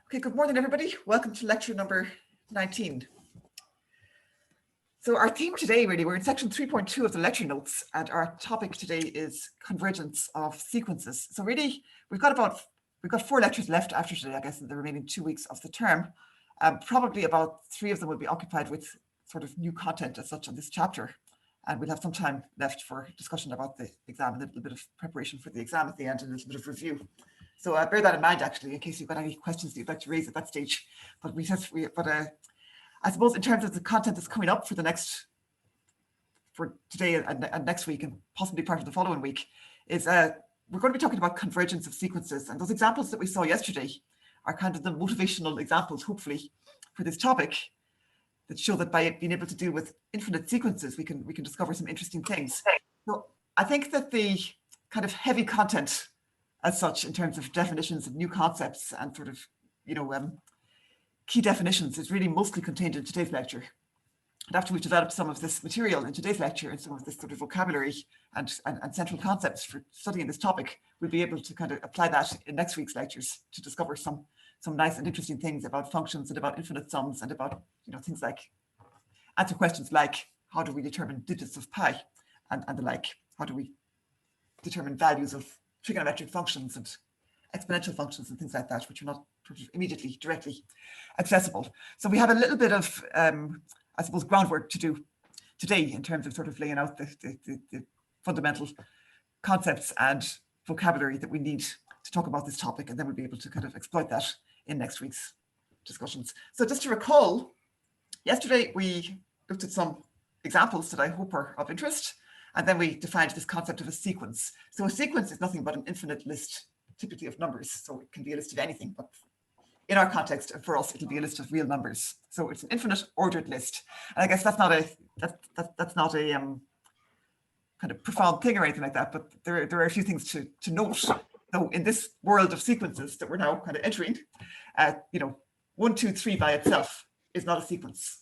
Okay, good morning, everybody. Welcome to lecture number 19. So our theme today, really, we're in section 3.2 of the lecture notes, and our topic today is convergence of sequences. So really, we've got 4 lectures left after today, I guess, in the remaining 2 weeks of the term. Probably about 3 of them will be occupied with sort of new content as such on this chapter. And we'll have some time left for discussion about the exam, and a little bit of preparation for the exam at the end, and a little bit of review. So bear that in mind, actually, in case you've got any questions that you'd like to raise at that stage. But I suppose in terms of the content that's coming up for today and next week, and possibly part of the following week, is we're going to be talking about convergence of sequences. And those examples that we saw yesterday are kind of the motivational examples, hopefully, for this topic, that show that by being able to deal with infinite sequences, we can discover some interesting things. So I think that the kind of heavy content as such in terms of definitions of new concepts and sort of, key definitions is really mostly contained in today's lecture. And after we've developed some of this material in today's lecture and some of this sort of vocabulary and central concepts for studying this topic, we'll be able to kind of apply that in next week's lectures to discover some nice and interesting things about functions and about infinite sums and about, things like answer questions like how do we determine digits of pi and the like, how do we determine values of trigonometric functions and exponential functions and things like that, which are not sort of immediately, directly accessible. So we have a little bit of, I suppose, groundwork to do today in terms of sort of laying out the fundamental concepts and vocabulary that we need to talk about this topic, and then we'll be able to kind of exploit that in next week's discussions. So just to recall, yesterday we looked at some examples that I hope are of interest, and then we defined this concept of a sequence. So a sequence is nothing but an infinite list, typically of numbers. So it can be a list of anything, but in our context, for us, it'll be a list of real numbers. So it's an infinite ordered list. And I guess that's not a kind of profound thing or anything like that, but there are a few things to note. So in this world of sequences that we're now kind of entering, 1, 2, 3 by itself is not a sequence,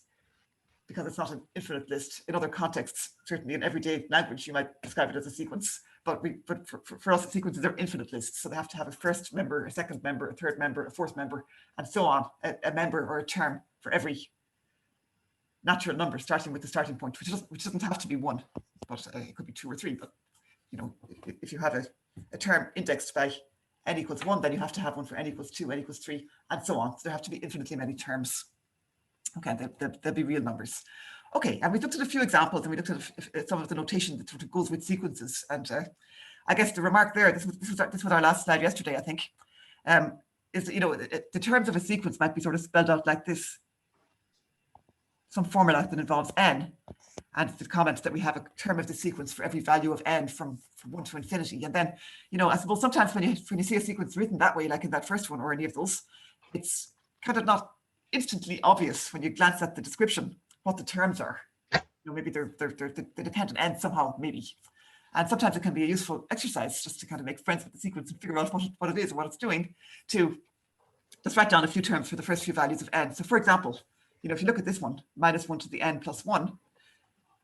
because it's not an infinite list. In other contexts, certainly in everyday language, you might describe it as a sequence, but for us, sequences are infinite lists. So they have to have a first member, a second member, a third member, a fourth member, and so on, a member or a term for every natural number, starting with the starting point, which doesn't have to be 1, but it could be 2 or 3. But, if you have a term indexed by n equals 1, then you have to have one for n equals 2, n equals 3, and so on. So there have to be infinitely many terms. Okay, they'll be real numbers. Okay, and we looked at a few examples, and we looked at some of the notation that sort of goes with sequences. And I guess the remark there, this was our last slide yesterday, I think, is that, the terms of a sequence might be sort of spelled out like this: some formula that involves n, and the comment that we have a term of the sequence for every value of n from 1 to infinity. And then, I suppose sometimes when you see a sequence written that way, like in that first one or any of those, it's kind of not instantly obvious when you glance at the description what the terms are. Maybe they depend on n somehow, maybe. And sometimes it can be a useful exercise just to kind of make friends with the sequence and figure out what it is and what it's doing, to just write down a few terms for the first few values of n. So for example, if you look at this one, -1 to the n plus 1,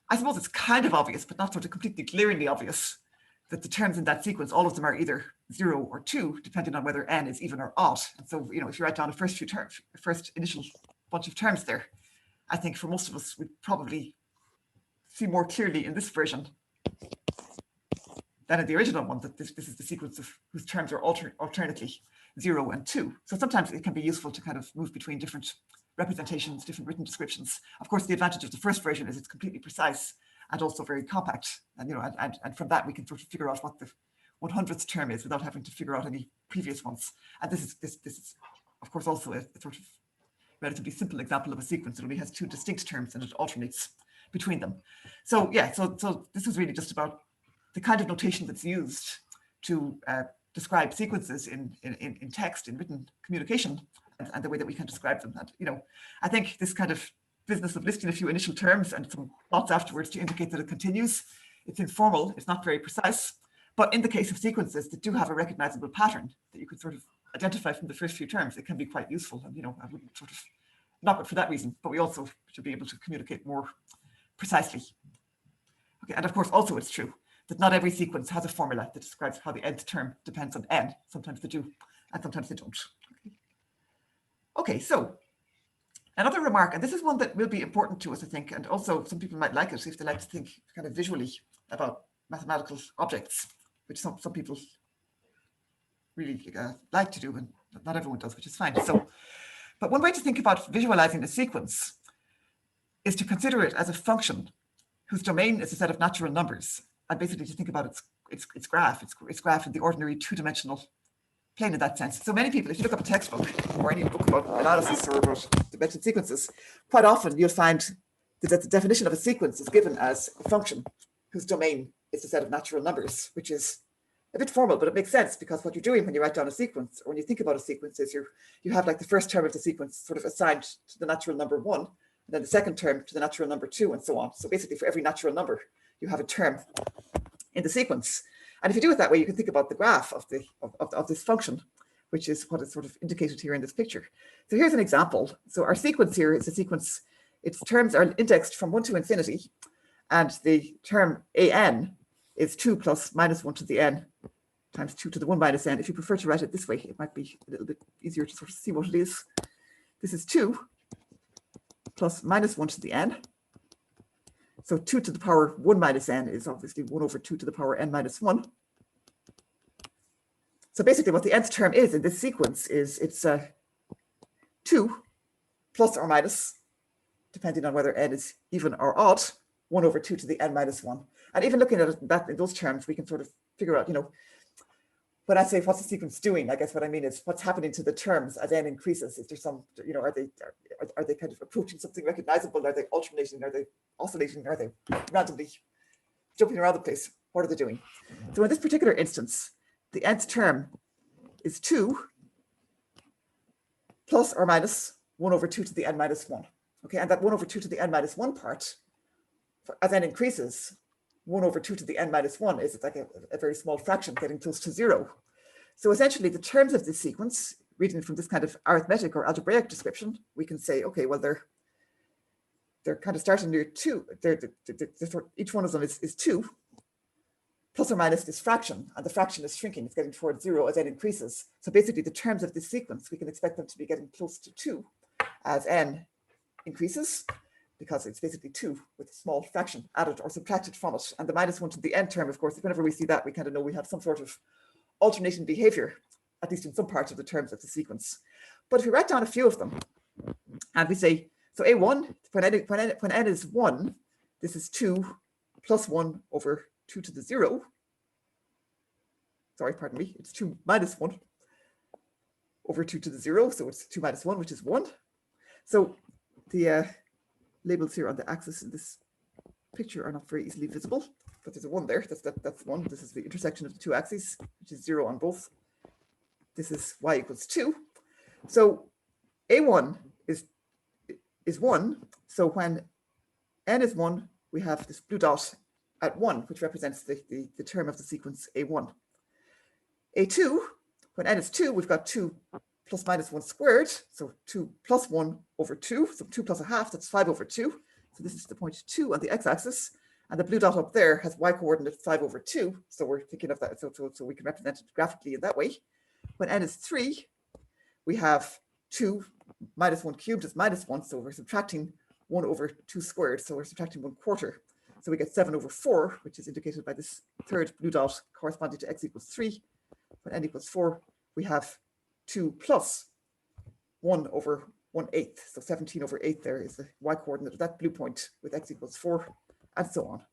I suppose it's kind of obvious, but not sort of completely glaringly obvious, that the terms in that sequence, all of them are either 0 or 2, depending on whether n is even or odd. And so, if you write down a first initial bunch of terms there, I think for most of us, we'd probably see more clearly in this version than in the original one that this is the sequence of whose terms are alternately 0 and 2. So sometimes it can be useful to kind of move between different representations, different written descriptions. Of course, the advantage of the first version is it's completely precise and also very compact. And and from that we can sort of figure out what the 100th term is without having to figure out any previous ones. And this is of course also a sort of relatively simple example of a sequence. It only has 2 distinct terms and it alternates between them. So yeah, so this is really just about the kind of notation that's used to describe sequences in text, in written communication, and the way that we can describe them. And I think this kind of business of listing a few initial terms and some dots afterwards to indicate that it continues, it's informal, it's not very precise. But in the case of sequences that do have a recognizable pattern that you could sort of identify from the first few terms, it can be quite useful. And I wouldn't sort of knock it for that reason, but we also should be able to communicate more precisely. Okay, and of course also it's true that not every sequence has a formula that describes how the nth term depends on n. Sometimes they do, and sometimes they don't. Okay. Okay, so another remark, and this is one that will be important to us, I think, and also some people might like it if they like to think kind of visually about mathematical objects, which some people really like to do, and not everyone does, which is fine. So, but one way to think about visualizing a sequence is to consider it as a function whose domain is a set of natural numbers, and basically to think about its graph, its graph in the ordinary two-dimensional plane in that sense. So many people, if you look up a textbook or any book about analysis or about dimension sequences, quite often you'll find that the definition of a sequence is given as a function whose domain is a set of natural numbers, which is a bit formal, but it makes sense because what you're doing when you write down a sequence, or when you think about a sequence, is you have like the first term of the sequence sort of assigned to the natural number 1, and then the second term to the natural number 2, and so on. So basically for every natural number, you have a term in the sequence. And if you do it that way, you can think about the graph of this function, which is what is sort of indicated here in this picture. So here's an example. So our sequence here is a sequence, its terms are indexed from 1 to infinity, and the term an is 2 plus minus 1 to the n times 2 to the 1 minus n. If you prefer to write it this way, it might be a little bit easier to sort of see what it is. This is 2 plus minus 1 to the n. So 2 to the power 1 minus n is obviously 1 over 2 to the power n minus 1. So basically what the nth term is in this sequence is it's 2 plus or minus, depending on whether n is even or odd, 1 over 2 to the n minus 1. And even looking at that in those terms, we can sort of figure out, when I say what's the sequence doing, I guess what I mean is what's happening to the terms as n increases. Is there some, are they kind of approaching something recognizable? Are they alternating? Are they oscillating? Are they randomly jumping around the place? What are they doing? So in this particular instance, the nth term is 2 plus or minus 1 over 2 to the n minus 1. Okay, and that 1 over 2 to the n minus 1 part, as n increases, 1 over 2 to the n minus 1 is like a very small fraction getting close to 0. So essentially the terms of this sequence, reading from this kind of arithmetic or algebraic description, we can say, okay, well, they're kind of starting near 2. Each one of them is 2 plus or minus this fraction, and the fraction is shrinking. It's getting towards 0 as n increases. So basically the terms of this sequence, we can expect them to be getting close to 2 as n increases, because it's basically 2 with a small fraction added or subtracted from it. And the minus 1 to the n term, of course, whenever we see that, we kind of know we have some sort of alternating behavior, at least in some parts of the terms of the sequence. But if we write down a few of them, and we say, so a1, when n is 1, this is 2 plus 1 over 2 to the 0. Sorry, pardon me, it's 2 minus 1 over 2 to the 0. So it's 2 minus 1, which is 1. So the labels here on the axis in this picture are not very easily visible, but there's a 1 there. That's 1. This is the intersection of the two axes, which is 0 on both. This is y equals 2. So a1 is 1. So when n is 1, we have this blue dot at 1, which represents the term of the sequence a1. a2, when n is 2, we've got 2 plus minus 1 squared, so 2 plus 1 over 2, so 2 plus a half, that's 5 over 2. So this is the point 2 on the x-axis, and the blue dot up there has y-coordinate 5 over 2, so we're thinking of that, so we can represent it graphically in that way. When n is 3, we have 2 minus 1 cubed is minus 1, so we're subtracting 1 over 2 squared, so we're subtracting 1/4. So we get 7 over 4, which is indicated by this third blue dot corresponding to x equals 3. When n equals 4, we have 2 plus 1 over 1/8. So 17 over 8 there is the y-coordinate of that blue point with x equals 4, and so on.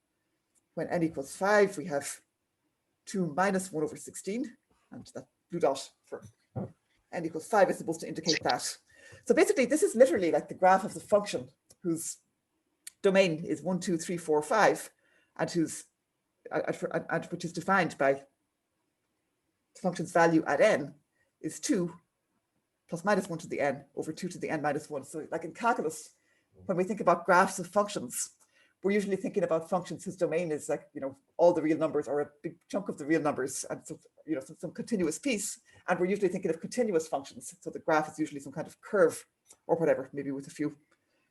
When n equals 5, we have 2 minus 1 over 16, and that blue dot for n equals 5 is supposed to indicate that. So basically, this is literally like the graph of the function whose domain is 1, 2, 3, 4, 5, and which is defined by the function's value at n is 2 plus minus 1 to the n over 2 to the n minus 1. So like in calculus, when we think about graphs of functions, we're usually thinking about functions whose domain is like, all the real numbers or a big chunk of the real numbers, and so, some continuous piece. And we're usually thinking of continuous functions. So the graph is usually some kind of curve or whatever, maybe with a few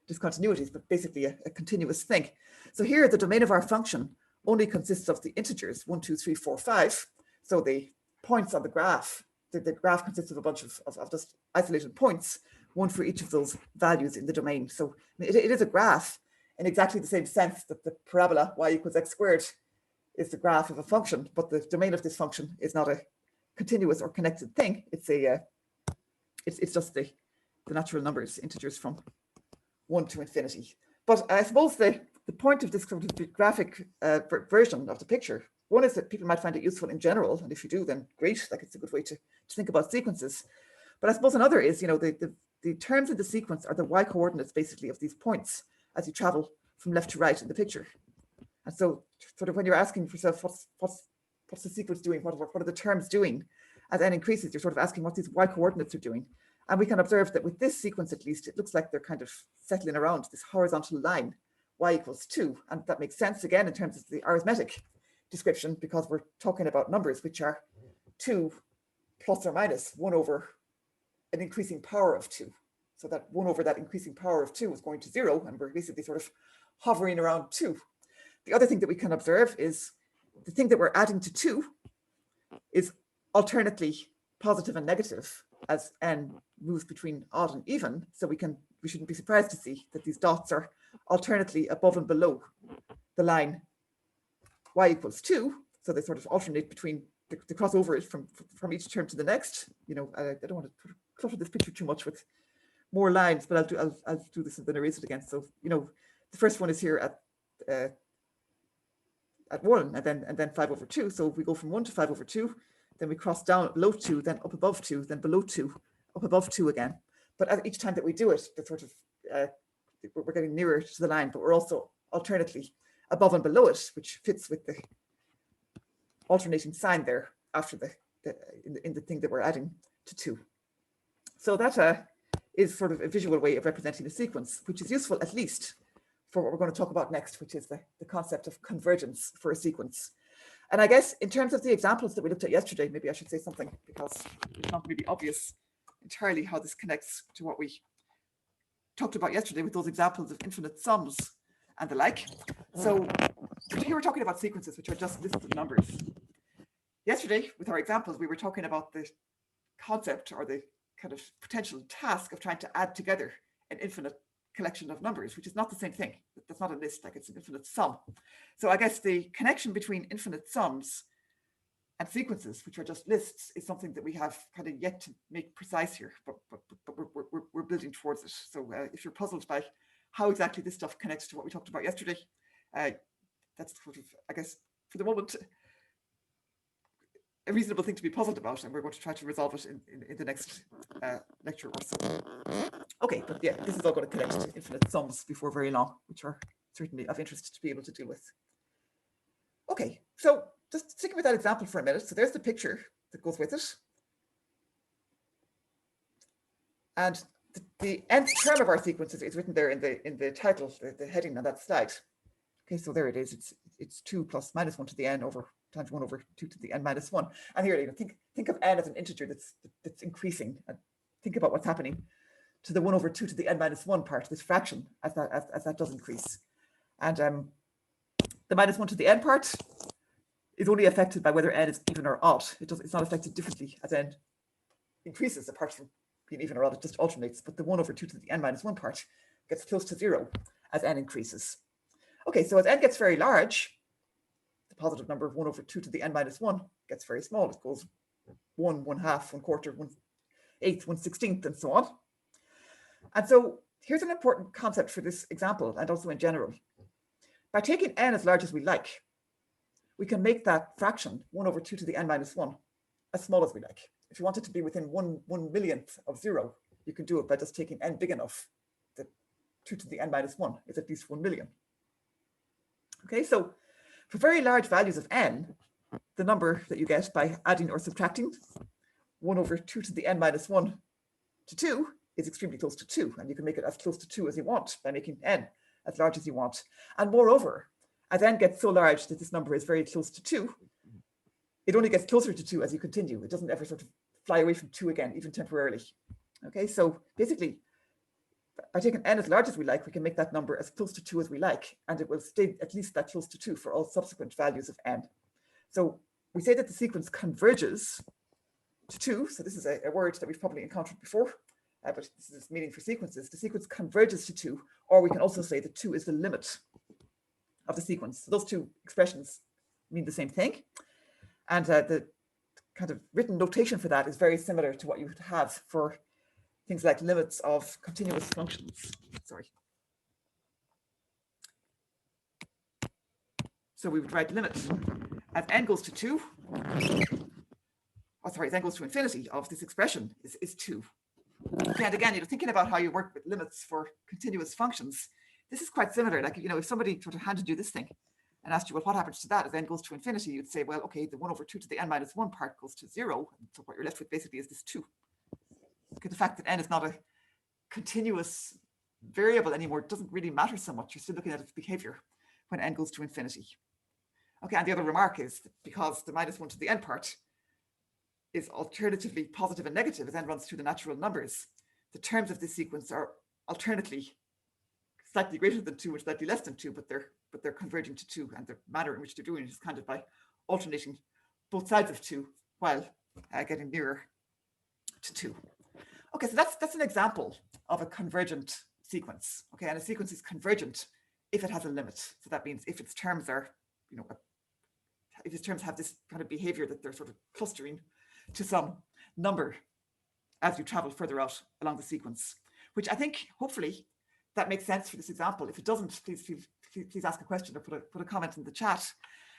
discontinuities, but basically a continuous thing. So here, the domain of our function only consists of the integers 1, 2, 3, 4, 5. So the points on the graph, the graph consists of a bunch of just isolated points, one for each of those values in the domain. So it is a graph in exactly the same sense that the parabola y equals x squared is the graph of a function, but the domain of this function is not a continuous or connected thing. It's just the natural numbers, integers from 1 to infinity. But I suppose the point of this sort of graphic version of the picture, one is that people might find it useful in general, and if you do, then great, like it's a good way to think about sequences. But I suppose another is, you know, the terms in the sequence are the y coordinates basically of these points as you travel from left to right in the picture. And so sort of when you're asking yourself, what's the sequence doing? What are the terms doing? As n increases, you're sort of asking what these y coordinates are doing. And we can observe that with this sequence, at least, it looks like they're kind of settling around this horizontal line, y equals 2. And that makes sense, again, in terms of the arithmetic description, because we're talking about numbers which are 2 plus or minus 1 over an increasing power of 2. So that 1 over that increasing power of 2 is going to 0, and we're basically sort of hovering around 2. The other thing that we can observe is the thing that we're adding to 2 is alternately positive and negative as n moves between odd and even. So we shouldn't be surprised to see that these dots are alternately above and below the line y equals 2. So they sort of alternate between the crossover from each term to the next. You know, I don't want to clutter this picture too much with more lines, but I'll do this and then erase it again. So, you know, the first one is here at 1 and then 5 over 2. So if we go from 1 to 5 over 2, then we cross down below 2, then up above 2, then below 2, up above 2 again. But at each time that we do it, the sort of we're getting nearer to the line, but we're also alternately above and below it, which fits with the alternating sign there after in the thing that we're adding to 2. So that is sort of a visual way of representing a sequence, which is useful at least for what we're going to talk about next, which is the concept of convergence for a sequence. And I guess in terms of the examples that we looked at yesterday, maybe I should say something, because it's not really obvious entirely how this connects to what we talked about yesterday with those examples of infinite sums and the like. So here we're talking about sequences, which are just lists of numbers. Yesterday, with our examples, we were talking about the concept or the kind of potential task of trying to add together an infinite collection of numbers, which is not the same thing. That's not a list, like it's an infinite sum. So I guess the connection between infinite sums and sequences, which are just lists, is something that we have kind of yet to make precise here, but we're building towards it. So if you're puzzled by how exactly this stuff connects to what we talked about yesterday, that's sort of, I guess, for the moment, a reasonable thing to be puzzled about, and we're going to try to resolve it in the next lecture or so. Okay, but yeah, this is all going to connect to infinite sums before very long, which are certainly of interest to be able to deal with. Okay, so just sticking with that example for a minute. So there's the picture that goes with it. And the nth term of our sequence is written there in the title, the heading on that slide. Okay, so there it is. It's 2 plus minus 1 to the n over times 1 over 2 to the n minus 1. And here, you know, think of n as an integer that's increasing, and think about what's happening to the 1 over 2 to the n minus 1 part, this fraction, as that does increase. And the minus 1 to the n part is only affected by whether n is even or odd. It's not affected differently as n increases, apart from being even or odd, it just alternates. But the 1 over 2 to the n minus 1 part gets close to 0 as n increases. Okay, so as n gets very large, the positive number of 1 over 2 to the n minus 1 gets very small. It goes 1, 1/2, 1/4, 1/8, 1/16, and so on. And so here's an important concept for this example, and also in general. By taking n as large as we like, we can make that fraction 1 over 2 to the n minus 1 as small as we like. If you want it to be within 1 millionth of 0, you can do it by just taking n big enough that 2 to the n minus 1 is at least 1 million. Okay, so for very large values of n, the number that you get by adding or subtracting 1 over 2 to the n minus 1 to 2 is extremely close to 2, and you can make it as close to 2 as you want by making n as large as you want. And moreover, as n gets so large that this number is very close to 2, it only gets closer to 2 as you continue. It doesn't ever sort of fly away from 2 again, even temporarily. Okay, so basically, by taking n as large as we like, we can make that number as close to 2 as we like, and it will stay at least that close to 2 for all subsequent values of n. So we say that the sequence converges to 2. So this is a word that we've probably encountered before. but this is meaning for sequences, the sequence converges to 2, or we can also say that 2 is the limit of the sequence. So those two expressions mean the same thing. And the kind of written notation for that is very similar to what you would have for things like limits of continuous functions. Sorry. So we would write limit as n goes to 2, as n goes to infinity of this expression is 2. Okay, and again, thinking about how you work with limits for continuous functions, this is quite similar. Like, if somebody sort of handed you this thing and asked you, well, what happens to that as n goes to infinity? You'd say, well, okay, the 1 over 2 to the n minus 1 part goes to 0. And so what you're left with basically is this 2. Okay, the fact that n is not a continuous variable anymore doesn't really matter so much. You're still looking at its behavior when n goes to infinity. Okay, and the other remark is that because the minus 1 to the n part is alternatively positive and negative as n runs through the natural numbers, the terms of this sequence are alternately slightly greater than 2 and slightly less than 2, but they're converging to 2, and the manner in which they're doing it is kind of by alternating both sides of 2 while getting nearer to 2. Okay, so that's an example of a convergent sequence. Okay, and a sequence is convergent if it has a limit. So that means if its terms are, if its terms have this kind of behavior that they're sort of clustering to some number as you travel further out along the sequence, which I think hopefully that makes sense for this example. If it doesn't, please ask a question or put a comment in the chat.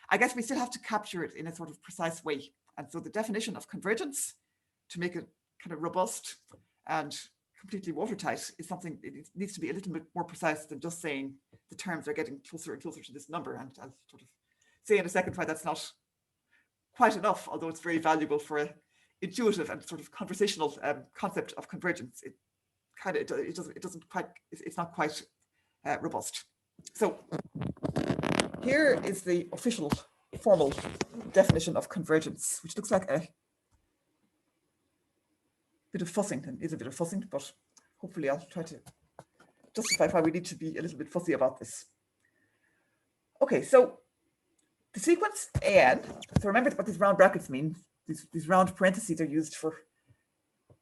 I guess we still have to capture it in a sort of precise way. And so the definition of convergence, to make it kind of robust and completely watertight, is something, it needs to be a little bit more precise than just saying the terms are getting closer and closer to this number. And I'll sort of say in a second why that's not quite enough, although it's very valuable for an intuitive and sort of conversational concept of convergence. It's not quite robust. So here is the official formal definition of convergence, which looks like a bit of fussing, and is a bit of fussing, but hopefully I'll try to justify why we need to be a little bit fussy about this. Okay, so the sequence an, so remember what these round brackets mean. These round parentheses are used for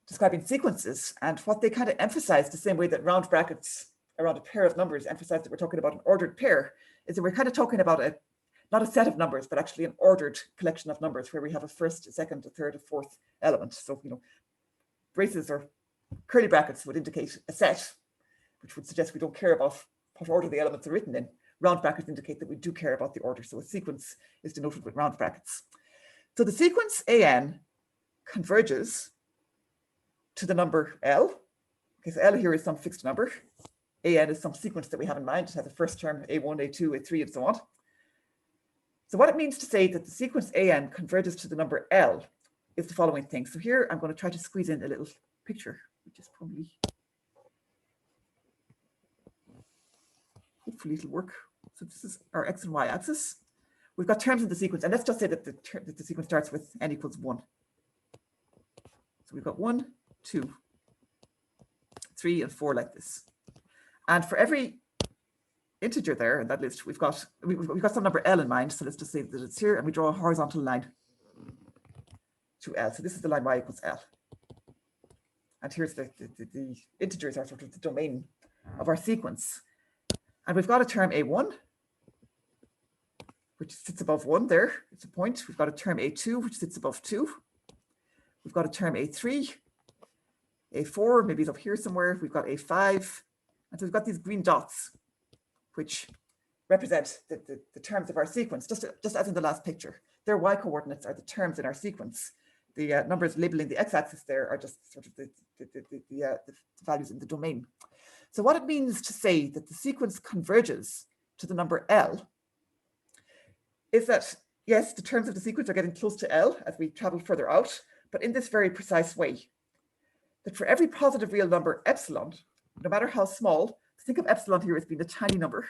describing sequences, and what they kind of emphasize, the same way that round brackets around a pair of numbers emphasize that we're talking about an ordered pair, is that we're kind of talking about not a set of numbers, but actually an ordered collection of numbers where we have a first, a second, a third, a fourth element. So, braces or curly brackets would indicate a set, which would suggest we don't care about what order the elements are written in. Round brackets indicate that we do care about the order. So a sequence is denoted with round brackets. So the sequence an converges to the number L. Okay, so L here is some fixed number. An is some sequence that we have in mind. It has a first term, A1, A2, A3, and so on. So what it means to say that the sequence an converges to the number L is the following thing. So here I'm going to try to squeeze in a little picture, which is probably, hopefully it'll work. So this is our x and y axis. We've got terms in the sequence, and let's just say that the sequence starts with n equals 1. So we've got 1, 2, 3, and 4 like this. And for every integer there in that list, we've got some number L in mind. So let's just say that it's here, and we draw a horizontal line to L. So this is the line y equals L. And here's the integers are sort of the domain of our sequence. And we've got a term A1, which sits above 1 there. It's a point. We've got a term A2, which sits above 2. We've got a term A3, A4, maybe it's up here somewhere. We've got A5. And so we've got these green dots, which represent the terms of our sequence, just as in the last picture. Their y coordinates are the terms in our sequence. The numbers labeling the x-axis there are just sort of the values in the domain. So what it means to say that the sequence converges to the number L is that, yes, the terms of the sequence are getting close to L as we travel further out, but in this very precise way, that for every positive real number epsilon, no matter how small, think of epsilon here as being a tiny number,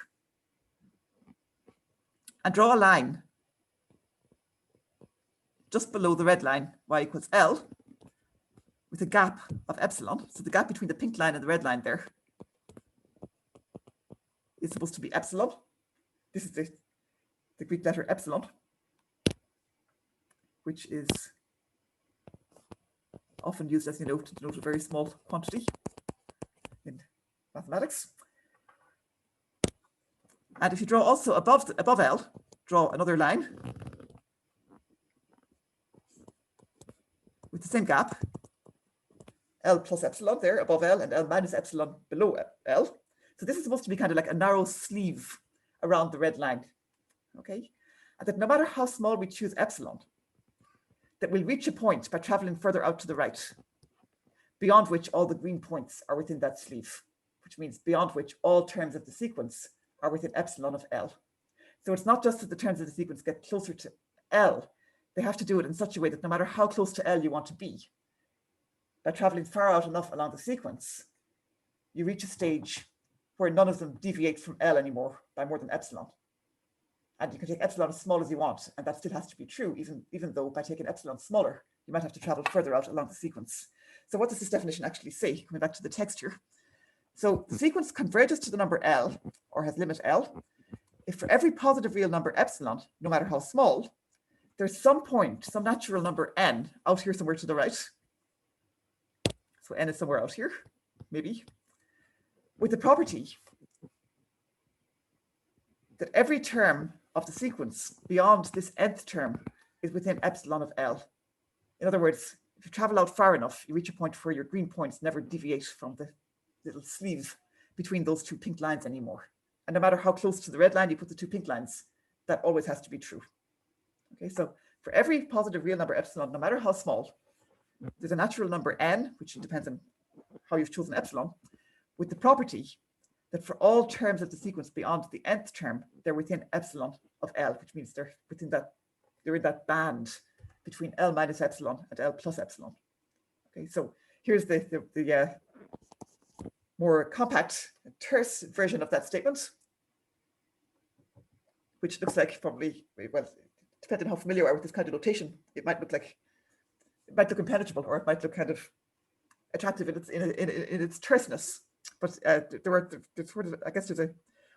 and draw a line just below the red line, y equals L, with a gap of epsilon. So the gap between the pink line and the red line there is supposed to be epsilon. This is the Greek letter epsilon, which is often used, as you know, to denote a very small quantity. mathematics. And if you draw also above L, draw another line with the same gap, L plus epsilon there above L and L minus epsilon below L. So this is supposed to be kind of like a narrow sleeve around the red line, okay? And that no matter how small we choose epsilon, that we'll reach a point by traveling further out to the right, beyond which all the green points are within that sleeve, which means beyond which all terms of the sequence are within epsilon of L. So it's not just that the terms of the sequence get closer to L, they have to do it in such a way that no matter how close to L you want to be, by traveling far out enough along the sequence, you reach a stage where none of them deviate from L anymore by more than epsilon. And you can take epsilon as small as you want, and that still has to be true, even though by taking epsilon smaller, you might have to travel further out along the sequence. So what does this definition actually say? Coming back to the text here. So the sequence converges to the number L, or has limit L, if for every positive real number epsilon, no matter how small, there's some point, some natural number n, out here somewhere to the right. So n is somewhere out here, maybe, with the property that every term of the sequence beyond this nth term is within epsilon of L. In other words, if you travel out far enough, you reach a point where your green points never deviate from the little sleeve between those two pink lines anymore. And no matter how close to the red line you put the two pink lines, that always has to be true. Okay, so for every positive real number epsilon, no matter how small, there's a natural number n, which depends on how you've chosen epsilon, with the property that for all terms of the sequence beyond the nth term, they're within epsilon of L, which means they're in that band between L minus epsilon and L plus epsilon. Okay, so here's the more compact, terse version of that statement, which looks like probably, well, depending on how familiar you are with this kind of notation, it might look impenetrable, or it might look kind of attractive in its terseness. But there's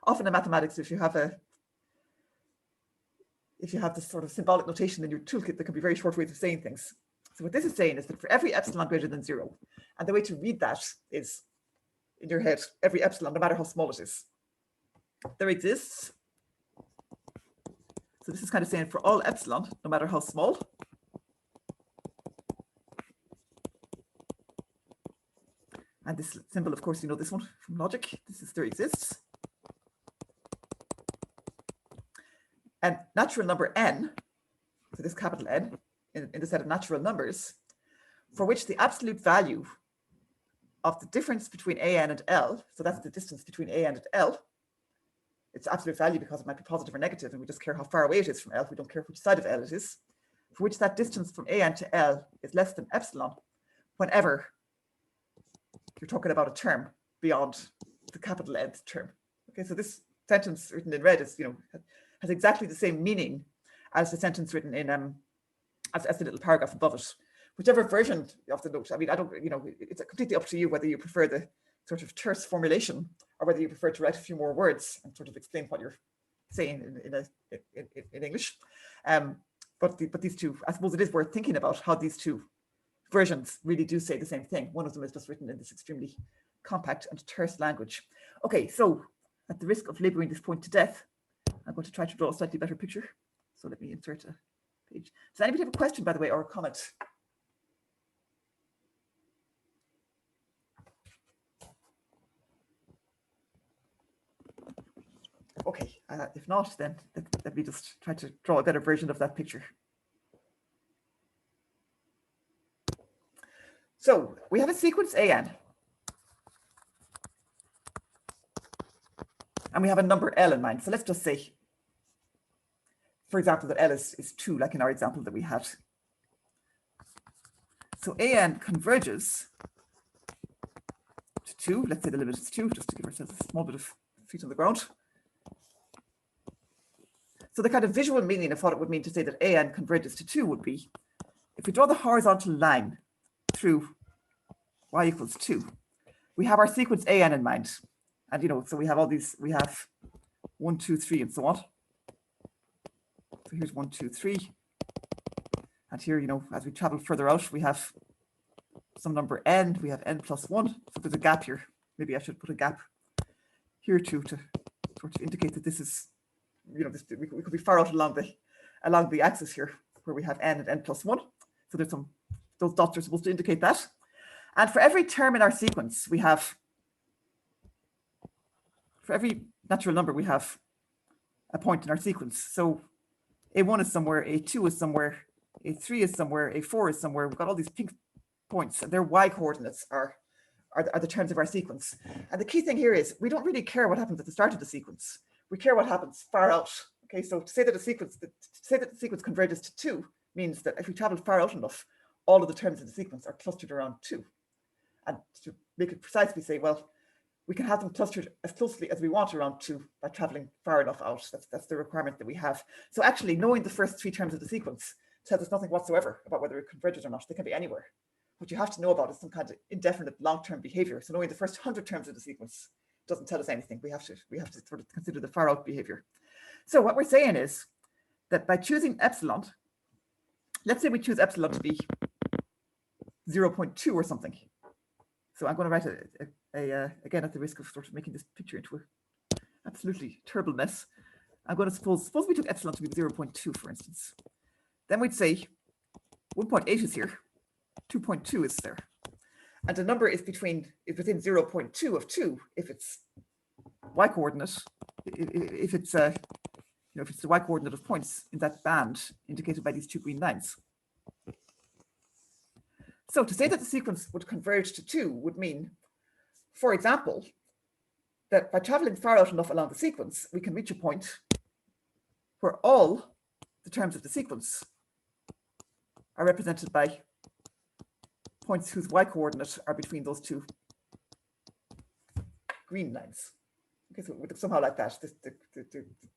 often in mathematics, if you have this sort of symbolic notation in your toolkit, there can be very short ways of saying things. So what this is saying is that for every epsilon greater than 0, and the way to read that is in your head, every epsilon, no matter how small it is, there exists. So this is kind of saying for all epsilon, no matter how small, and this symbol, of course, you know this one from logic. This is there exists. And natural number n, so this capital N, in the set of natural numbers, for which the absolute value of the difference between an and L, so that's the distance between an and L, it's absolute value because it might be positive or negative, and we just care how far away it is from L. We don't care which side of L it is, for which that distance from an to L is less than epsilon whenever you're talking about a term beyond the capital Nth term. Okay, so this sentence written in red is, has exactly the same meaning as the sentence written in as the little paragraph above it. Whichever version of the note, I mean, I don't, it's completely up to you whether you prefer the sort of terse formulation or whether you prefer to write a few more words and sort of explain what you're saying in English. But these two, I suppose it is worth thinking about how these two versions really do say the same thing. One of them is just written in this extremely compact and terse language. Okay, so at the risk of laboring this point to death, I'm going to try to draw a slightly better picture. So let me insert a page. Does anybody have a question, by the way, or a comment? Okay, if not, then let me just try to draw a better version of that picture. So we have a sequence AN, and we have a number L in mind. So let's just say, for example, that L is 2, like in our example that we had. So AN converges to 2. Let's say the limit is 2, just to give ourselves a small bit of feet on the ground. So the kind of visual meaning of what it would mean to say that AN converges to 2 would be, if we draw the horizontal line through y equals 2, we have our sequence AN in mind. And, so we have all these, we have 1, 2, 3, and so on. So here's 1, 2, 3. And here, as we travel further out, we have some number n, we have n plus 1. So there's a gap here. maybe I should put a gap here too to sort of indicate that this is, we could be far out along the axis here where we have n and n plus 1. So there's those dots are supposed to indicate that. And for every term in our sequence, we have, for every natural number, we have a point in our sequence. So A1 is somewhere, A2 is somewhere, A3 is somewhere, A4 is somewhere. We've got all these pink points, and their y coordinates are the terms of our sequence. And the key thing here is we don't really care what happens at the start of the sequence. We care what happens far out. Okay, so to say that the sequence converges to 2 means that if we travel far out enough, all of the terms of the sequence are clustered around 2. And to make it precise, we say, well, we can have them clustered as closely as we want around 2 by traveling far enough out. That's the requirement that we have. So actually, knowing the first 3 terms of the sequence tells us nothing whatsoever about whether it converges or not. They can be anywhere. What you have to know about is some kind of indefinite long-term behavior. So knowing the first 100 terms of the sequence doesn't tell us anything. We have to sort of consider the far out behavior. So what we're saying is that by choosing epsilon, let's say we choose epsilon to be 0.2 or something. So I'm going to write again, at the risk of sort of making this picture into an absolutely terrible mess. I'm going to suppose we took epsilon to be 0.2, for instance. Then we'd say 1.8 is here, 2.2 is there. And the number is within 0.2 of 2 if it's y coordinate, if it's if it's the y coordinate of points in that band indicated by these 2 green lines. So to say that the sequence would converge to 2 would mean, for example, that by traveling far out enough along the sequence, we can reach a point where all the terms of the sequence are represented by points whose y coordinates are between those 2 green lines. Okay, so somehow like that,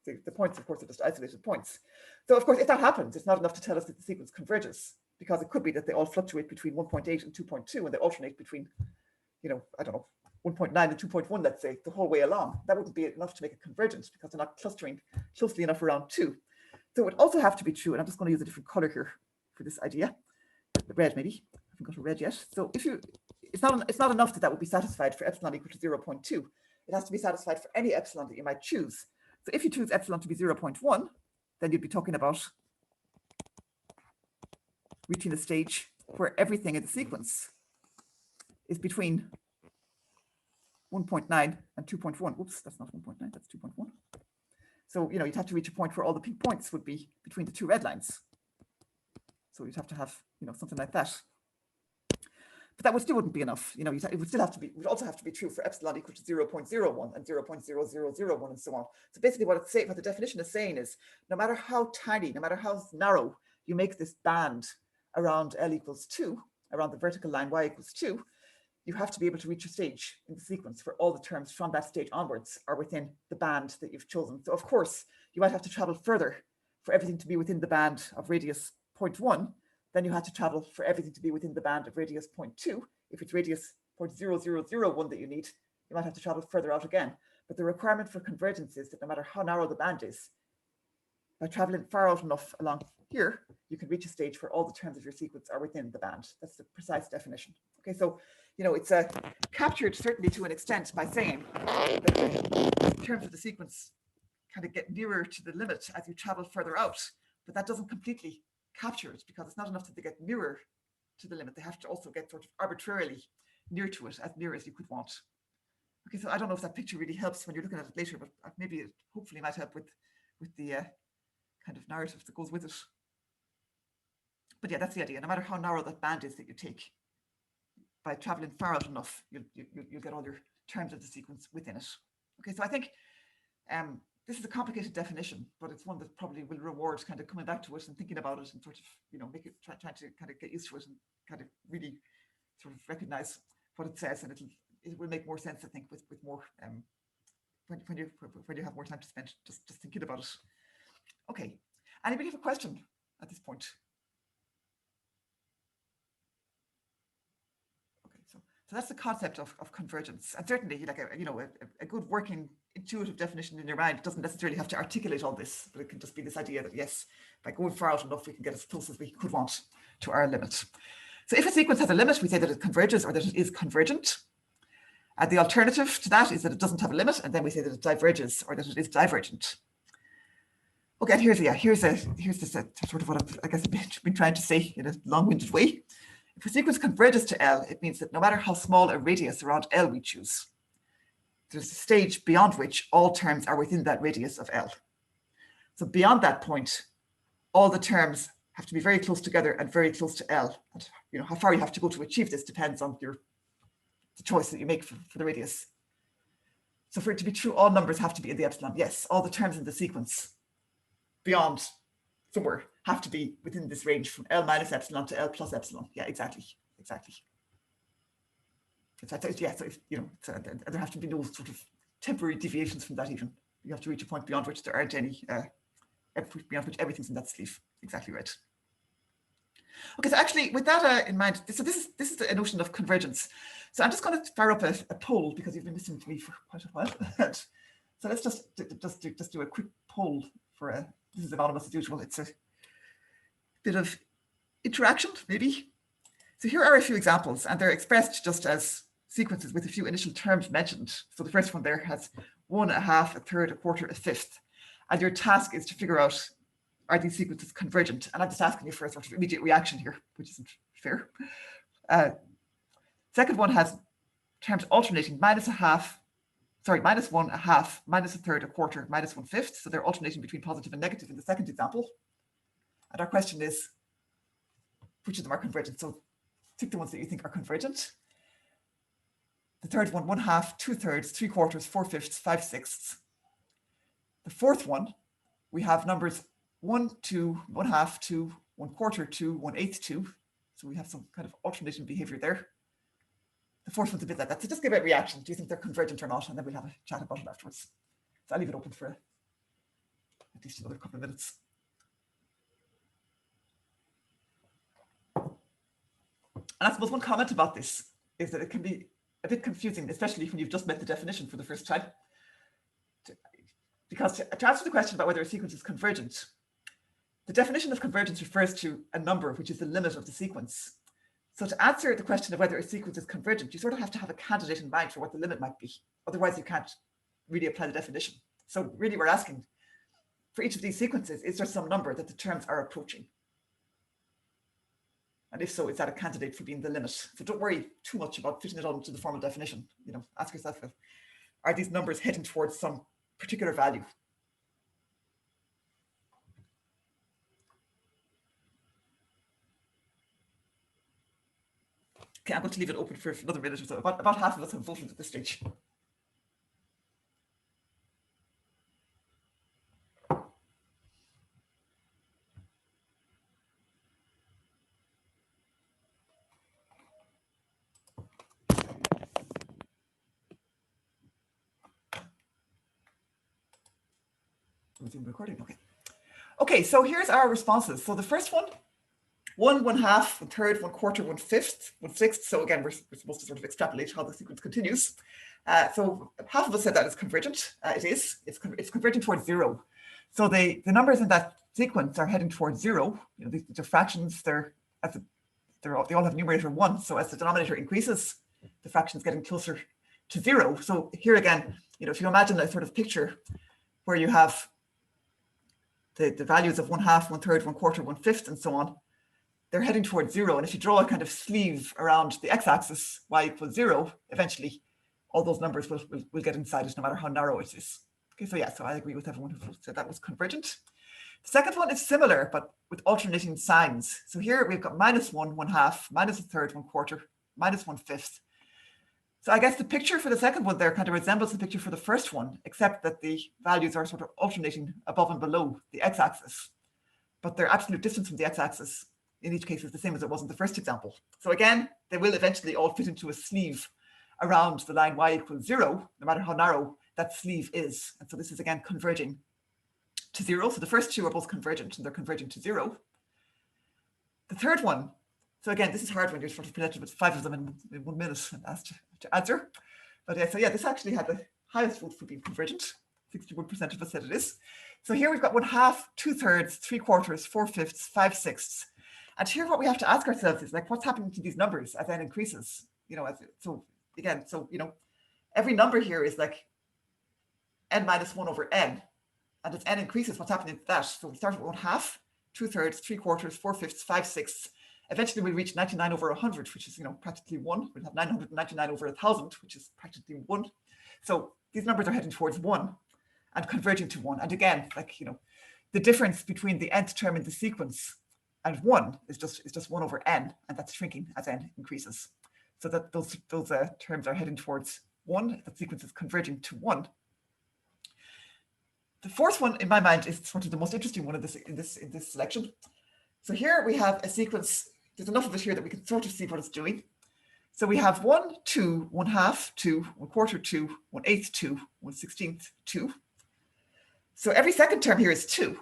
the points, of course, are just isolated points. So, of course, if that happens, it's not enough to tell us that the sequence converges, because it could be that they all fluctuate between 1.8 and 2.2, and they alternate between, I don't know, 1.9 and 2.1, let's say, the whole way along. That wouldn't be enough to make it convergent because they're not clustering closely enough around 2. So it would also have to be true, and I'm just going to use a different color here for this idea, the red maybe. I haven't got a red yet. So it's not enough that would be satisfied for epsilon equal to 0.2. It has to be satisfied for any epsilon that you might choose. So if you choose epsilon to be 0.1, then you'd be talking about reaching a stage where everything in the sequence is between 1.9 and 2.1. Oops, that's not 1.9, that's 2.1. So, you'd have to reach a point where all the pink points would be between the 2 red lines. So you'd have to have, something like that. But that still wouldn't be enough. It would also have to be true for epsilon equal to 0.01 and 0.0001 and so on. So basically what the definition is saying is, no matter how tiny, no matter how narrow you make this band around L equals 2, around the vertical line y equals 2, you have to be able to reach a stage in the sequence where all the terms from that stage onwards are within the band that you've chosen. So of course, you might have to travel further for everything to be within the band of radius 0.1, then you have to travel for everything to be within the band of radius 0.2. If it's radius 0.0001 that you need, you might have to travel further out again. But the requirement for convergence is that no matter how narrow the band is, by traveling far out enough along here, you can reach a stage where all the terms of your sequence are within the band. That's the precise definition. Okay, so it's captured certainly to an extent by saying that the terms of the sequence kind of get nearer to the limit as you travel further out, but that doesn't completely capture it, because it's not enough that they get nearer to the limit. They have to also get sort of arbitrarily near to it, as near as you could want. Okay, so I don't know if that picture really helps when you're looking at it later, but maybe it hopefully might help with the kind of narrative that goes with it. But yeah, that's the idea. No matter how narrow that band is that you take, by traveling far out enough, you'll get all your terms of the sequence within it. Okay, so I think this is a complicated definition, but it's one that probably will reward kind of coming back to it and thinking about it and sort of make it trying to kind of get used to it and kind of really sort of recognize what it says, and it will make more sense, I think, with more when you have more time to spend just thinking about it. Okay, anybody have a question at this point? So that's the concept of convergence, and certainly, like a good working intuitive definition in your mind doesn't necessarily have to articulate all this, but it can just be this idea that yes, by going far out enough, we can get as close as we could want to our limit. So if a sequence has a limit, we say that it converges or that it is convergent. The alternative to that is that it doesn't have a limit, and then we say that it diverges or that it is divergent. Okay, here's the sort of what I guess I've been trying to say in a long-winded way. If a sequence converges to L, it means that no matter how small a radius around L we choose, there's a stage beyond which all terms are within that radius of L. So beyond that point, all the terms have to be very close together and very close to L. And how far you have to go to achieve this depends on the choice that you make for the radius. So for it to be true, all numbers have to be in the epsilon. Yes, all the terms in the sequence beyond somewhere have to be within this range from L minus epsilon to L plus epsilon. Yeah, exactly. Yeah, so there have to be no sort of temporary deviations from that even. You have to reach a point beyond which there aren't any, beyond which everything's in that sleeve. Exactly right. Okay, so actually with that in mind, so this is a notion of convergence. So I'm just going to fire up a poll because you've been listening to me for quite a while. So let's just do a quick poll for this is anonymous as usual. It's a bit of interaction, maybe. So here are a few examples, and they're expressed just as sequences with a few initial terms mentioned. So the first one there has 1, a half, a third, a quarter, a fifth. And your task is to figure out, are these sequences convergent? And I'm just asking you for a sort of immediate reaction here, which isn't fair. Second one has terms alternating minus 1, a half, minus a third, a quarter, minus 1/5. So they're alternating between positive and negative in the second example. And our question is, which of them are convergent? So tick the ones that you think are convergent. The third one, 1/2, 2/3, 3/4, 4/5, 5/6. The fourth one, we have numbers 1, 2, 1/2, 2, 1/4, 2, 1/8, 2. So we have some kind of alternating behavior there. The fourth one's a bit like that. So just give it a reaction. Do you think they're convergent or not? And then we'll have a chat about it afterwards. So I'll leave it open for at least another couple of minutes. And I suppose one comment about this is that it can be a bit confusing, especially when you've just met the definition for the first time. Because to answer the question about whether a sequence is convergent, the definition of convergence refers to a number, which is the limit of the sequence. So to answer the question of whether a sequence is convergent, you sort of have to have a candidate in mind for what the limit might be. Otherwise, you can't really apply the definition. So really, we're asking, for each of these sequences, is there some number that the terms are approaching? And if so, is that a candidate for being the limit? So don't worry too much about fitting it all into the formal definition. Ask yourself, are these numbers heading towards some particular value? Okay, I'm going to leave it open for another minute or so. About half of us have voted at this stage. Resume recording. Okay, so here's our responses. So the first one, 1, 1/2, 1/3, 1/4, 1/5, 1/6. So again, we're supposed to sort of extrapolate how the sequence continues. So half of us said that it's convergent. It is. It's converging towards 0. So the numbers in that sequence are heading towards 0. They're fractions. They all have numerator 1. So as the denominator increases, the fraction is getting closer to 0. So here again, if you imagine a sort of picture where you have the values of 1/2, 1/3, 1/4, 1/5, and so on, they're heading towards 0. And if you draw a kind of sleeve around the x-axis, y equals 0, eventually all those numbers will get inside it, no matter how narrow it is. Okay, so yeah, so I agree with everyone who said that was convergent. The second one is similar, but with alternating signs. So here we've got -1, 1/2, -1/3, 1/4, -1/5. So I guess the picture for the second one there kind of resembles the picture for the first one, except that the values are sort of alternating above and below the x-axis. But their absolute distance from the x-axis in each case is the same as it was in the first example. So again, they will eventually all fit into a sleeve around the line y equals 0, no matter how narrow that sleeve is. And so this is again converging to 0. So the first two are both convergent, and they're converging to 0. The third one, so again, this is hard when you're sort of presented with 5 of them in 1 minute and asked to answer. But yeah, so yeah, this actually had the highest vote for being convergent. 61% of us said it is. So here we've got 1/2, 2/3, 3/4, 4/5, 5/6. And here what we have to ask ourselves is, like, what's happening to these numbers as n increases? So again, every number here is like n minus 1 over n. And as n increases, what's happening to that? So we start with 1/2, 2/3, 3/4, 4/5, 5/6. Eventually we'll reach 99 over 100, which is, practically 1. We'll have 999 over 1,000, which is practically 1. So these numbers are heading towards 1 and converging to 1. And again, the difference between the nth term in the sequence and 1 is just 1 over n, and that's shrinking as n increases. So that those terms are heading towards 1. That sequence is converging to 1. The fourth one, in my mind, is sort of the most interesting one in this selection. So here we have a sequence. There's enough of it here that we can sort of see what it's doing. So we have 1, 2, 1/2, 2, 1/4, 2, 1/8, 2, 1/16, 2. So every second term here is 2.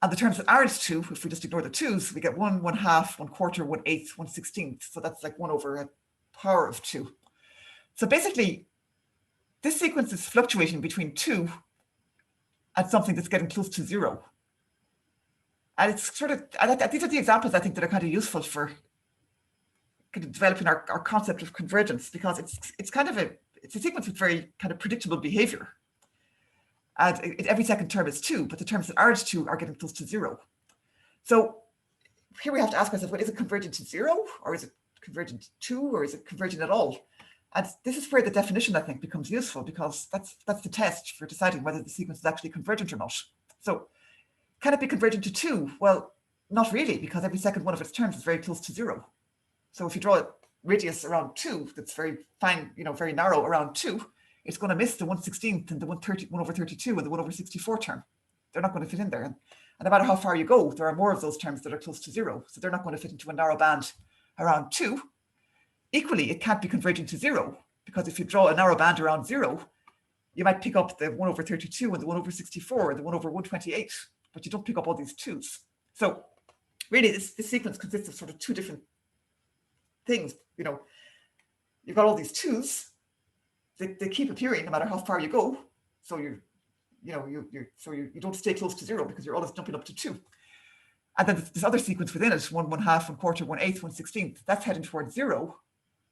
And the terms that aren't 2, if we just ignore the 2's, we get 1, 1/2, 1/4, 1/8, 1/16. So that's like 1 over a power of 2. So basically, this sequence is fluctuating between 2 and something that's getting close to 0. And it's sort of, these are the examples I think that are kind of useful for kind of developing our concept of convergence, because it's a sequence with very kind of predictable behavior. And every second term is 2, but the terms that aren't 2 are getting close to 0. So here we have to ask ourselves, well, is it converging to 0, or is it converging to 2, or is it converging at all? And this is where the definition, I think, becomes useful, because that's the test for deciding whether the sequence is actually convergent or not. So can it be convergent to 2? Well, not really, because every second one of its terms is very close to 0. So if you draw a radius around 2 that's very fine, very narrow around 2, it's going to miss the 1/16 and the 1 over 32 and the 1 over 64 term. They're not going to fit in there. And no matter how far you go, there are more of those terms that are close to 0. So they're not going to fit into a narrow band around 2. Equally, it can't be converging to 0, because if you draw a narrow band around 0, you might pick up the 1 over 32 and the 1 over 64 and the 1 over 128, but you don't pick up all these 2's. So really, this sequence consists of sort of two different things. You've got all these 2's. They keep appearing no matter how far you go. So you don't stay close to 0, because you're always jumping up to 2. And then this other sequence within it, 1, 1/2, 1/4, 1/8, 1/16, that's heading towards 0.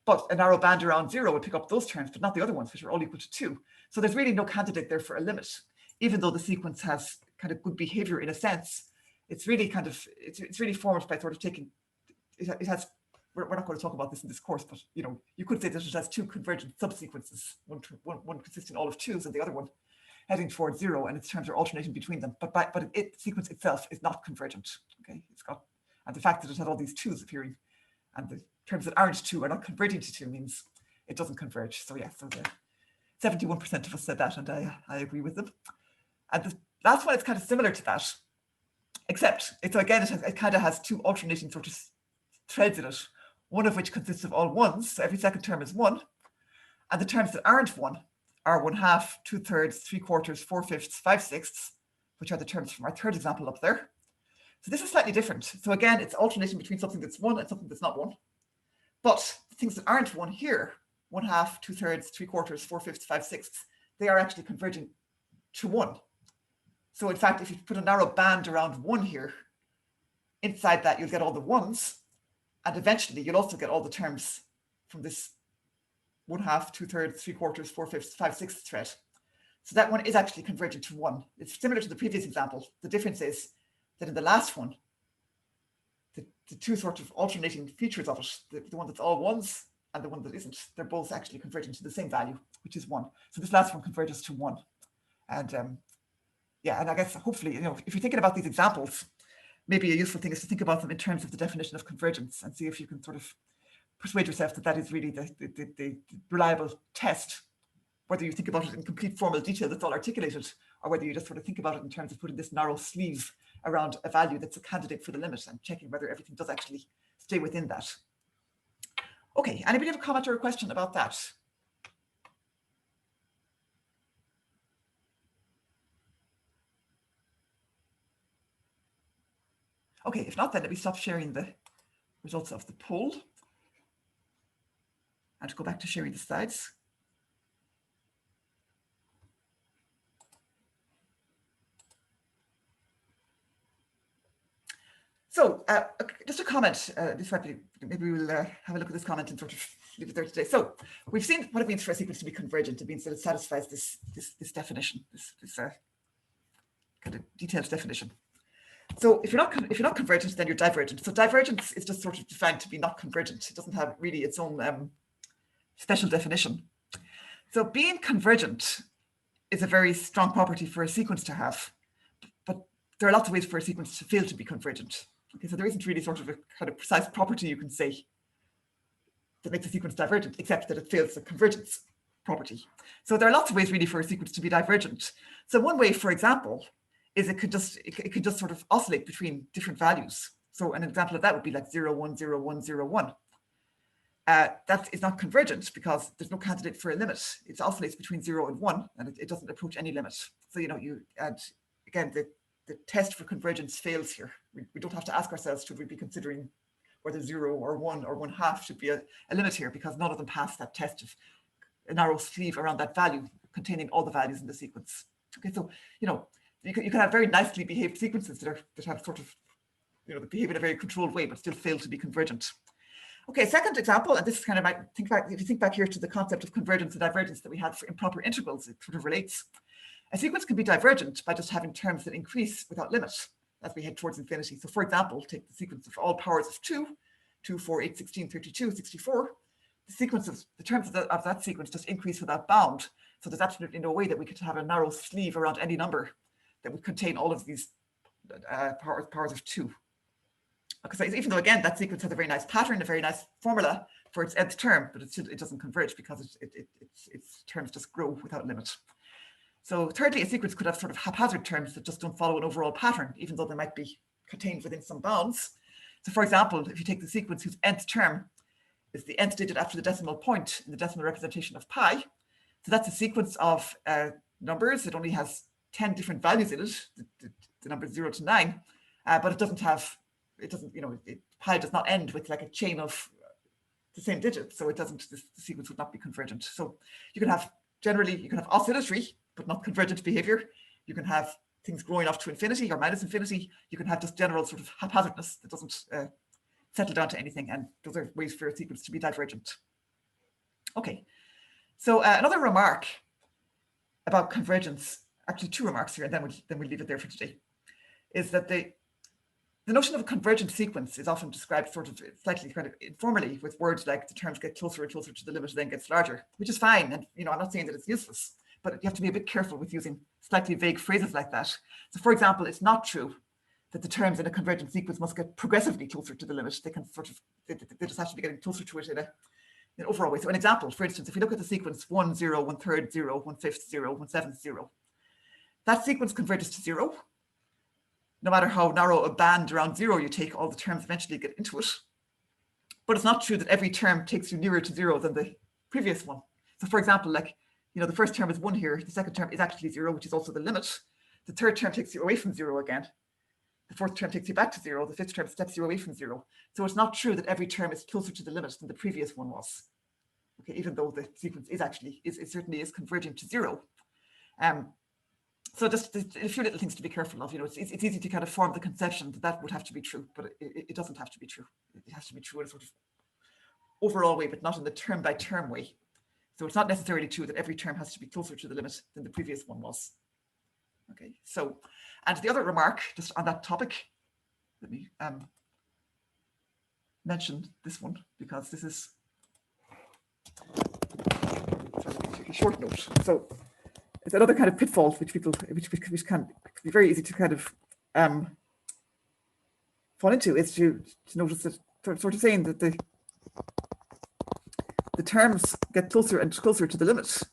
But a narrow band around 0 would pick up those terms, but not the other ones, which are all equal to 2. So there's really no candidate there for a limit, even though the sequence has kind of good behavior in a sense. It's really it's really formed by sort of taking, it has, we're not going to talk about this in this course, but you could say that it has two convergent subsequences, one consisting all of 2's and the other one heading towards 0, and its terms are alternating between them. But the sequence itself is not convergent. Okay, and the fact that it has all these 2's appearing, and the terms that aren't 2 are not converging to 2, means it doesn't converge. So yeah, so the 71% of us said that, and I agree with them. And the last one is kind of similar to that, except it kind of has two alternating sort of threads in it, one of which consists of all 1's. So every second term is 1, and the terms that aren't 1 are 1/2, 2/3, 3/4, 4/5, 5/6, which are the terms from our third example up there. So this is slightly different. So again, it's alternating between something that's 1 and something that's not 1. But the things that aren't 1 here, 1/2, 2/3, 3/4, 4/5, 5/6, they are actually converging to 1. So in fact, if you put a narrow band around 1 here, inside that you'll get all the 1's, and eventually you'll also get all the terms from this 1/2, 2/3, 3/4, 4/5, 5/6 thread. So that one is actually converging to 1. It's similar to the previous example. The difference is that in the last one, the two sort of alternating features of it, the one that's all 1's and the one that isn't, they're both actually converging to the same value, which is 1. So this last one converges to 1. And yeah, and I guess hopefully, if you're thinking about these examples, maybe a useful thing is to think about them in terms of the definition of convergence, and see if you can sort of persuade yourself that that is really the reliable test, whether you think about it in complete formal detail that's all articulated, or whether you just sort of think about it in terms of putting this narrow sleeve around a value that's a candidate for the limit and checking whether everything does actually stay within that. Okay, anybody have a comment or a question about that? Okay, if not, then let me stop sharing the results of the poll and go back to sharing the slides. So just a comment, this might be, maybe we'll have a look at this comment and sort of leave it there today. So we've seen what it means for a sequence to be convergent. It means that it satisfies this definition, this kind of detailed definition. So if you're not convergent, then you're divergent. So divergence is just sort of defined to be not convergent. It doesn't have really its own special definition. So being convergent is a very strong property for a sequence to have, but there are lots of ways for a sequence to fail to be convergent. Okay, so there isn't really sort of a kind of precise property you can say that makes a sequence divergent, except that it fails the convergence property. So there are lots of ways really for a sequence to be divergent. So one way, for example, is it could just sort of oscillate between different values. So an example of that would be like 0, 1, 0, 1, 0, 1. That is not convergent because there's no candidate for a limit. It oscillates between 0 and 1, and it doesn't approach any limit. So, and again, the test for convergence fails here. We don't have to ask ourselves, should we be considering whether 0 or 1 or 1/2 should be a limit here, because none of them pass that test of a narrow sleeve around that value containing all the values in the sequence. Okay, so, you can have very nicely behaved sequences that have sort of, that behave in a very controlled way, but still fail to be convergent. Okay, second example, and this is kind of if you think back here to the concept of convergence and divergence that we had for improper integrals, it sort of relates. A sequence can be divergent by just having terms that increase without limit as we head towards infinity. So for example, take the sequence of all powers of 2, 2, 4, 8, 16, 32, 64. The terms of that sequence just increase without bound. So there's absolutely no way that we could have a narrow sleeve around any number that would contain all of these powers of 2. Because even though, again, that sequence has a very nice pattern, a very nice formula for its nth term, but it doesn't converge because its terms just grow without limit. So thirdly, a sequence could have sort of haphazard terms that just don't follow an overall pattern, even though they might be contained within some bounds. So for example, if you take the sequence whose nth term is the nth digit after the decimal point in the decimal representation of pi, so that's a sequence of numbers. It only has 10 different values in it, the numbers 0 to 9, but it doesn't, pi does not end with like a chain of the same digit, so the sequence would not be convergent. So you can have oscillatory, but not convergent behavior. You can have things growing off to infinity or minus infinity. You can have just general sort of haphazardness that doesn't settle down to anything, and those are ways for a sequence to be divergent. Okay, so another remark about convergence, actually two remarks here, and then we'll leave it there for today, is that the notion of a convergent sequence is often described sort of slightly kind of informally with words like the terms get closer and closer to the limit, then gets larger, which is fine. And I'm not saying that it's useless, but you have to be a bit careful with using slightly vague phrases like that. So for example, it's not true that the terms in a convergent sequence must get progressively closer to the limit. They can they just have to be getting closer to it in an overall way. So an example, for instance, if we look at the sequence 1, 0, 1/3, 0, 1/5, 0, 1/7, 0, that sequence converges to 0. No matter how narrow a band around 0 you take, all the terms eventually get into it. But it's not true that every term takes you nearer to 0 than the previous one. So for example, the first term is 1 here, the second term is actually 0, which is also the limit. The third term takes you away from 0 again. The fourth term takes you back to 0. The fifth term steps you away from 0. So it's not true that every term is closer to the limit than the previous one was. Okay, even though the sequence it certainly is converging to 0. So just a few little things to be careful of. It's easy to kind of form the conception that would have to be true, but it doesn't have to be true. It has to be true in a sort of overall way, but not in the term by term way. So it's not necessarily true that every term has to be closer to the limit than the previous one was. Okay, so, and the other remark just on that topic, let me mention this one, because this is a short note. So it's another kind of pitfall which can be very easy to kind of fall into, is to notice that sort of saying that the terms get closer and closer to the limit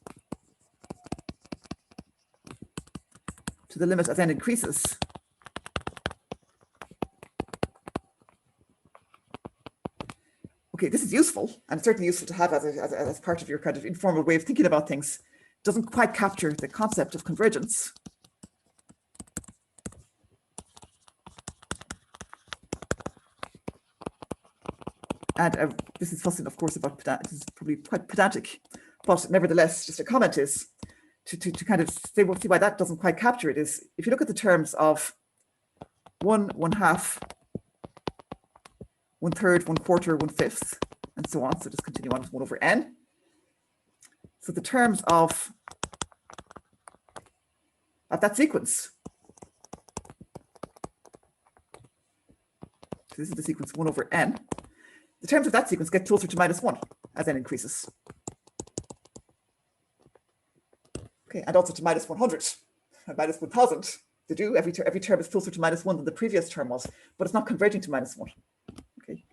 as n increases. Okay, this is useful, and it's certainly useful to have as part of your kind of informal way of thinking about things. Doesn't quite capture the concept of convergence. And this is fussing, of course, about this is probably quite pedantic, but nevertheless, just a comment is to kind of say, well, see why that doesn't quite capture it is if you look at the terms of 1, 1/2, 1/3, 1/4, 1/5, and so on. So just continue on with 1 over n. So the terms of that sequence, so this is the sequence 1 over n, the terms of that sequence get closer to -1 as n increases. Okay, and also to -100 and -1000. They do, every term is closer to -1 than the previous term was, but it's not converging to -1. Okay.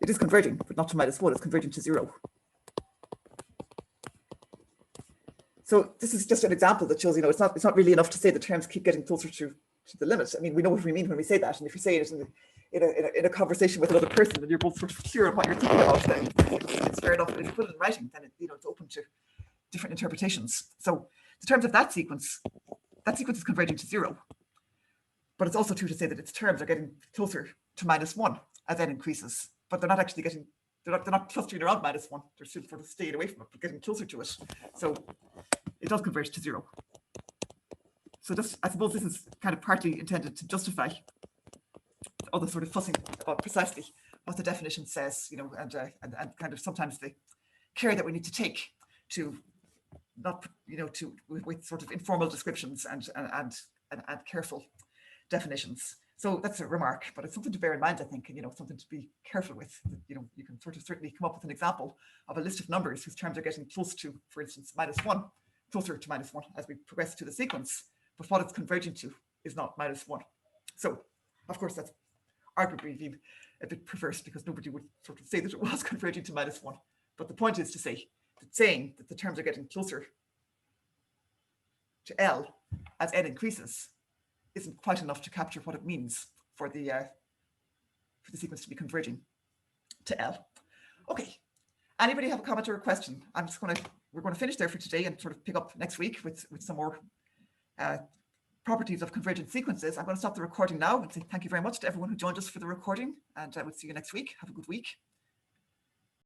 It is converging, but not to -1, it's converging to 0. So this is just an example that shows, it's not really enough to say the terms keep getting closer to the limit. I mean, we know what we mean when we say that, and if you say it in a conversation with another person and you're both sort of clear on what you're thinking about, then it's fair enough. But if you put it in writing, then it's open to different interpretations. So the terms of that sequence is converging to 0. But it's also true to say that its terms are getting closer to -1 as n increases. But they're not actually getting, they're not clustering around -1. They're still sort of staying away from it, but getting closer to it. So it does converge to 0. So I suppose this is kind of partly intended to justify all the sort of fussing about precisely what the definition says, and kind of sometimes the care that we need to take to not, with sort of informal descriptions and careful definitions. So that's a remark, but it's something to bear in mind, I think, and something to be careful with. You can sort of certainly come up with an example of a list of numbers whose terms are getting close to, for instance, -1, closer to -1 as we progress through the sequence, but what it's converging to is not -1. So, of course, that's arguably a bit perverse because nobody would sort of say that it was converging to -1. But the point is to say that saying that the terms are getting closer to L as n increases isn't quite enough to capture what it means for the sequence to be converging to L. Okay. Anybody have a comment or a question? We're going to finish there for today and sort of pick up next week with some more properties of convergent sequences. I'm going to stop the recording now and say thank you very much to everyone who joined us for the recording, and I will see you next week. Have a good week.